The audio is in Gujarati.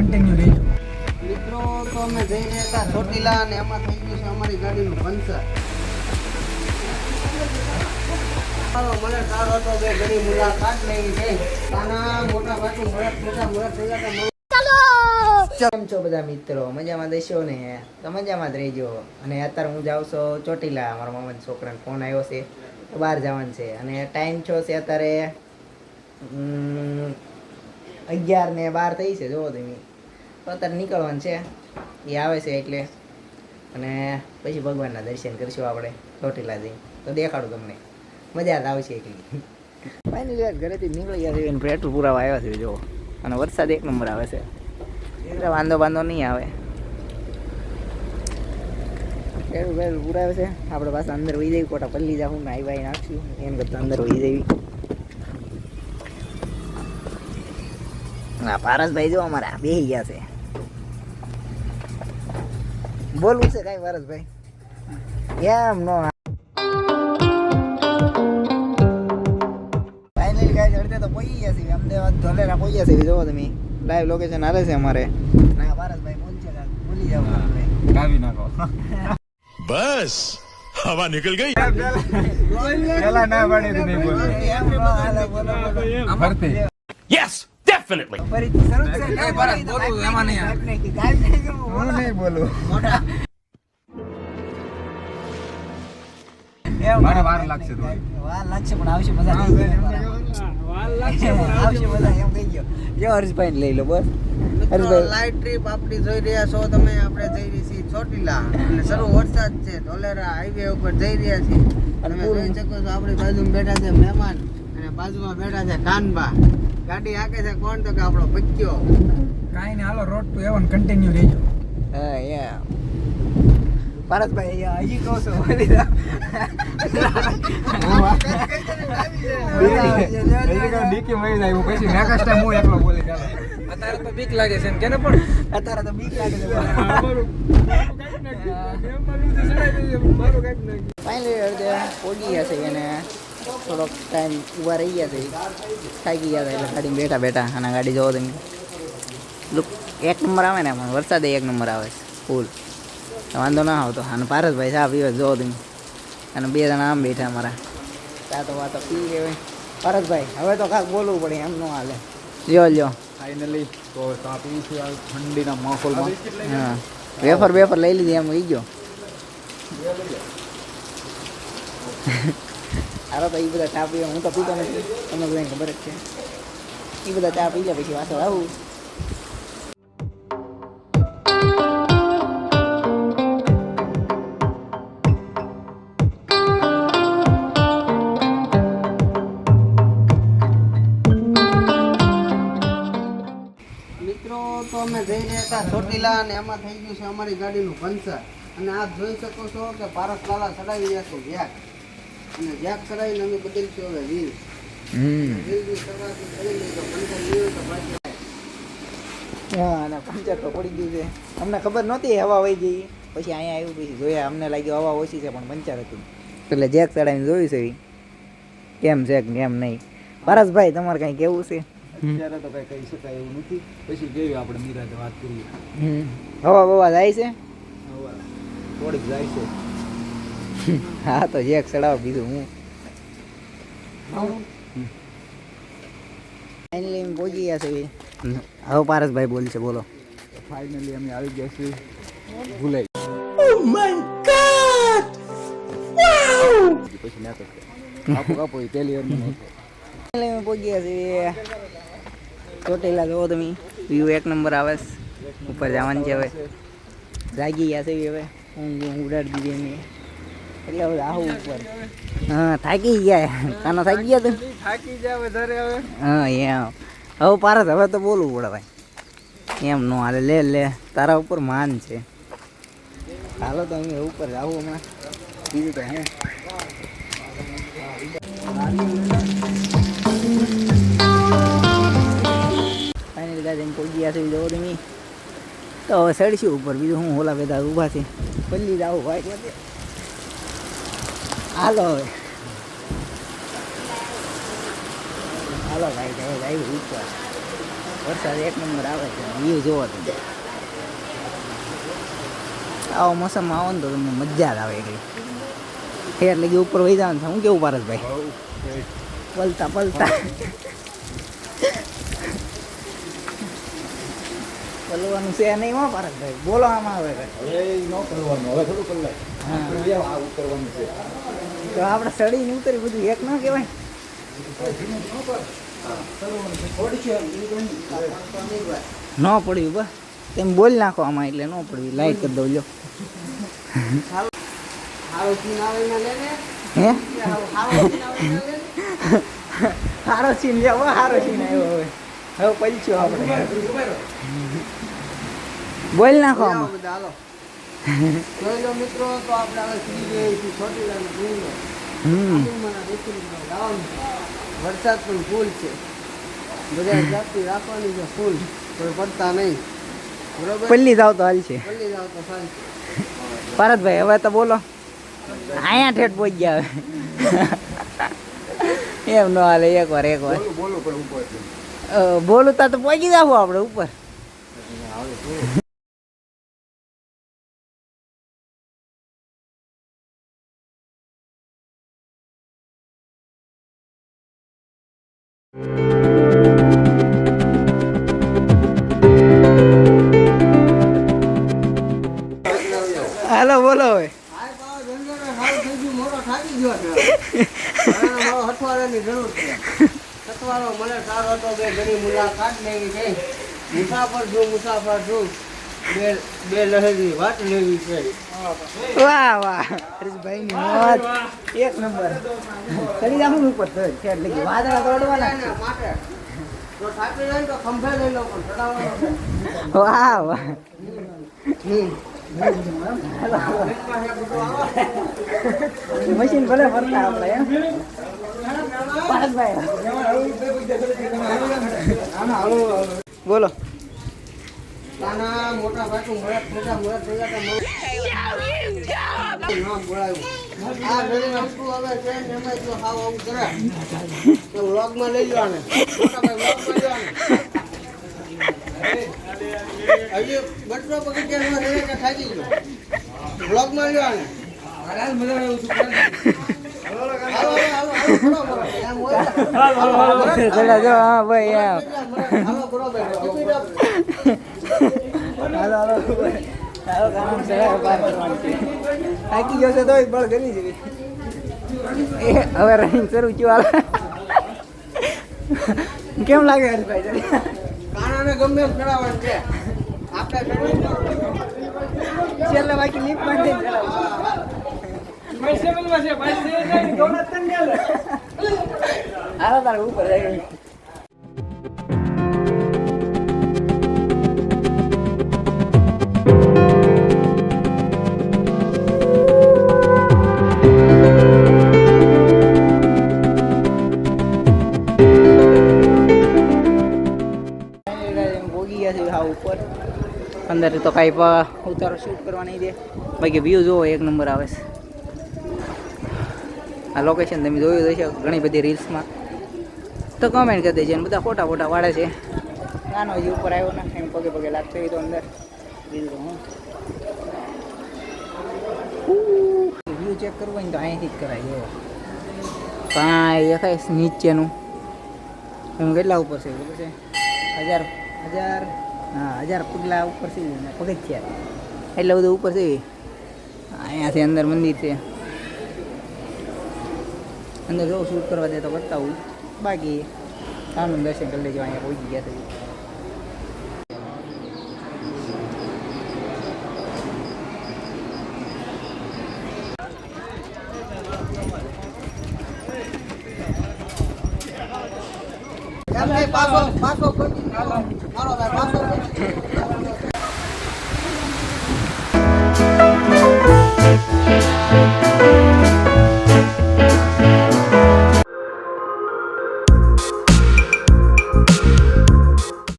કન્ટિન્યુ રહેજો. મિત્રો તો અમે જઈ રહ્યા હતા ચોટીલા અને એમાં થઈ ગયું છે અમારી ગાડીનું પંચર. મને સારો હતો બે ઘણી મુલાકાત લેવી છે. નાના મોટા ભાઈ મોટા થઈ ગયા. કેમ છો બધા મિત્રો? મજામાં દેશો ને? તો મજામાં જ રહેજો. અને અત્યારે હું જાઉં છું ચોટીલા. મારા મામાના છોકરાને ફોન આવ્યો છે તો બહાર જવાનું છે. અને ટાઈમ છો છે અત્યારે 11:12 થઈ છે. જોવો તમે તો અત્યારે નીકળવાનું છે. એ આવે છે એટલે. અને પછી ભગવાનના દર્શન કરીશું આપણે ચોટીલા જઈ. તો દેખાડું તમને, મજા જ આવશે એટલી. ફાઇનલી વાત ઘરેથી નીકળી ગયા છે અને પેટ્રોલ પુરાવા આવ્યા છે. જો અને વરસાદ એક નંબર આવે છે એટલે વાંધો નહીં આવે. પેટ્રોલ પુરાવે છે. આપણે પાછા અંદર વહી જઈએ. કોટા પલ્લી જાઉં નાઈ વાઈ નાખ્યું એમ કરતાં અંદર વહી જઈએ. હા, પારસભાઈ જો અમારા બેસી ગયા છે. બોલવું છે કાંઈ પારસભાઈ? એમ નો ફાઇનલી ગાઈસ અડધે તો પહોંચી ગયા છે. અમદાવાદ ધોલેરા પહોંચી ગયા છે. જોવો તમે લાઈવ લોકેશન હાલે છે અમારે. ના પારસભાઈ બોલશે ભૂલી જાવ કાવી નાખો. બસ હવા નીકળ ગઈ. પેલા ના પાડી તો નહીં બોલો. ફરતી યસ ડેફિનેટલી. ફરીથી શરૂ છે. એ પારસ બોલવું એમાં નહીં આવે. હું નહીં બોલું. મોટા મારે વાર લાગશે થોડી. વાર લાગશે પણ આવશે મજા. આવશે મજા એમ કહી ગયો. જો હર્ષભાઈ લઈ લો બસ. હર્ષભાઈ લાઈટ ટ્રીપ આપણી જોઈ રહ્યા છો તમે. આપણે જઈ રહી છીએ ચોટીલા અને શરૂ વરસાદ છે. ધોલેરા હાઈવે ઉપર જઈ રહ્યા છીએ. તમે જોઈ શકો છો આપણી બાજુમાં બેઠા છે મહેમાન અને બાજુમાં બેઠા છે કાનબા. ગાડી આગે છે કોણ? તો કે આપણો પક્યો. કાંઈ નહીં, હાલો રોડ ટુ એવન કન્ટિન્યુ રહેજો. હા યા પારસભાઈ હજી કહું છું. ડીકી મળી જાય પછી નેક્સ્ટ ટાઈમ હું એકલો બોલી ચાલો. અત્યારે તો બીક લાગે છે કેને પણ અત્યારે તો બીક લાગે છે. ફાઇનલી પહોંચી ગયા છે અને થોડોક ટાઈમ ઊભા રહી ગયા છે. થાકી ગયા હતા એટલે ગાડીમાં બેઠા અને ગાડી જોવો તમે. લુક એક નંબર આવે ને એમાં. વરસાદ એક નંબર આવે છે ફૂલ. વાંધો ના આવતો. અને પારસભાઈ ચા પીવે જોવો તમે. અને બે જણા આમ બેઠા અમારા. ચા તો વાતો પી લેવાય. પારસભાઈ હવે તો કાંક બોલવું પડે, એમ ન હાલે. લ્યો ફાઇનલી તો ચા પી છે ઠંડીના માહોલમાં. હા, વેફર લઈ લીધી એમ કહી ગયો. હારો તો એ બધા ચા પીવે. હું તો પીતો નથી, તમને બધાને ખબર જ છે. એ બધા ચા પી લે પછી પાછો આવું. મિત્રો તો અમે જઈ રહ્યા હતા ચોટીલા અને એમાં થઈ ગયું છે અમારી ગાડીનું પંચર. અને આપ જોઈ શકો છો કે પારસ લાલા ચડાવી રહ્યા છે જેક. અને જેક ચડાવીને અમે બદલશું હવે વ્હીલ. હા, અને પંચર તો પડી ગયું છે. અમને ખબર નહોતી હવા વહી ગઈ. પછી અહીંયા આવ્યું પછી જોયા. અમને લાગ્યું હવા ઓછી છે પણ પંચર હતું. એટલે જેક ચડાવીને જોયું છે કેમ છે કેમ નહીં. પારસભાઈ તમારે કંઈ કેવું છે? અત્યારે તો કઈ કહી શકાય એવું નથી. પછી જોઈએ આપણે નિરાતે વાત કરીએ. હવા બવા જાય છે? થોડીક જાય છે. હા તો જેક ચડાવો બીજું હું. ફાઇનલી અમે પહોંચી ગયા છે. હવે પારસભાઈ બોલશે, બોલો. ફાઇનલી અમે આવી ગયા છીએ ભૂલાઈ. પછી ના કરશે કાપો એ પહેલી વાર મને અમે પહોંચી ગયા છીએ ચોટીલા. જોવો તમે વ્યૂ એક નંબર આવે છે. ઉપર જવાનું છે હવે. જાગી ગયા છે હવે. હું ઉડાડી દીધી એમને એટલે હવે આવું ઉપર. હા, થાકી ગયા. કાનો થાકી ગયા તું? થાકી જાય વધારે હવે. હા એમ. હવે પારસ હવે તો બોલવું પડે ભાઈ. એમ નો હાલે. લે તારા ઉપર માન છે. હાલો તો અમે ઉપર આવું હમણાં. બીજું તો હે ફાઇનલી ગાડી પહોંચી ગયા છે. જોવો તમે તો હવે ચડશું ઉપર. બીજું હું ઓલા બધા ઊભા છે. પલ્લી જ આવું ભાઈ. હાલો હવે હાલો ભાઈ. હવે આવ્યું ઉપર. વરસાદ એક નંબર આવે છે વ્યૂ જોવો તમે આવો મોસમમાં આવો ને તો તમને મજા જ આવે એટલી ફેર લગી ઉપર વહી જવાનું છે હું કેવું પારસભાઈ પલતા પલતા પલવાનું છે નહીં હો પારસભાઈ બોલો આમાં આવે તો આપણે સડીને ઉતરી બધું એક ન કહેવાય ન પડ્યું બસ તેમ બોલ નાખો આમાં એટલે ન પડ્યું લાઈટ કરી દઉં લો હે સારો સીન લેવો સારો સીન આવ્યો હવે પૈસો આપણે બોલ નાખો આમાં મિત્રો તો આપણે હવે ફ્રી ગઈ છોટી વરસાદ પણ ફૂલ છે બધા જાતિ રાખવાની છે ફૂલ કોઈ પડતા નહીં બરોબર પલ્લી જાવ તો હાલ છે પલ્લી જાવ તો શાંતિ પારસભાઈ હવે તો બોલો અહીંયા ઠેઠ પહોંચી ગયા હવે એમ ન હાલે એકવાર બોલું તા તો પહોંચી જાવ આપણે ઉપર હાલો બોલો હવે હથવાડાની જરૂર છે હથવાડો મને સારો હતો બે ઘણી મુલાકાત લેવી છે મુસાફર છું બે લહેરની વાત લેવી છે વાહ વાહ હરીશભાઈ ની મોજ એક નંબર ચડી જાઉં ઉપર તો છે એટલે વાદળા તોડવાના છે. માટે તો થાકી જાય તો ખંભે લઈ લો પણ ચડાવવાનો છે. વાહ વાહ મશીન ભલે ફરતા આપણે એમ પારસભાઈ બોલો નાના મોટા ભાઈ મળત મોટા મળત થઈ ગયા નામ બોલાયું આ ઘણી વસ્તુ હવે છે ને એમાં જો હાવ આવું કરે તો વ્લોગમાં લઈ લો આને મોટા ભાઈ વ્લોગમાં લ્યો આને હજી બટરો પકડ્યા રહે કે થાકી ગયો વ્લોગમાં લ્યો આને જો હા ભાઈ એમ થાકી ગયો છે તો બળ કરી જેવી હવે રનિંગ શરૂ થયું કેમ લાગે હરીશભાઈ કાનાને ગમે એમ ચડાવવાનું છે આપણે છેલ્લે બાકી લીપ બાંધી હાલો તારે ઉપર જાય ઉપર અંદર તો કાંઈ ઉતારો શૂટ કરવા નહીં દે બાકી વ્યૂ જોવો એક નંબર આવે છે આ લોકેશન તમે જોયું હશે ઘણી બધી રીલ્સમાં તો કમેન્ટ કરી દેજો અને બધા ફોટા વાળે છે નાનો હજી ઉપર આવ્યો ને એમ પગે પગે લાગતો હોય તો અંદર વ્યૂ ચેક કરવું હોય ને તો અહીંથી જ કરાય જો કાંઈ દેખાય નીચેનું એમ કેટલા ઉપર છે ખબર છે 1000 પગલા ઉપર છે પગથિયા એટલે બધું ઉપર છે અહીંયાથી અંદર મંદિર છે અંદર જો શૂટ કરવા દે તો બતાવું બાકી આનું દર્શન કરી લેજો અહીંયા પહોંચી ગયા છે પાછો મારો ભાઈ પાછો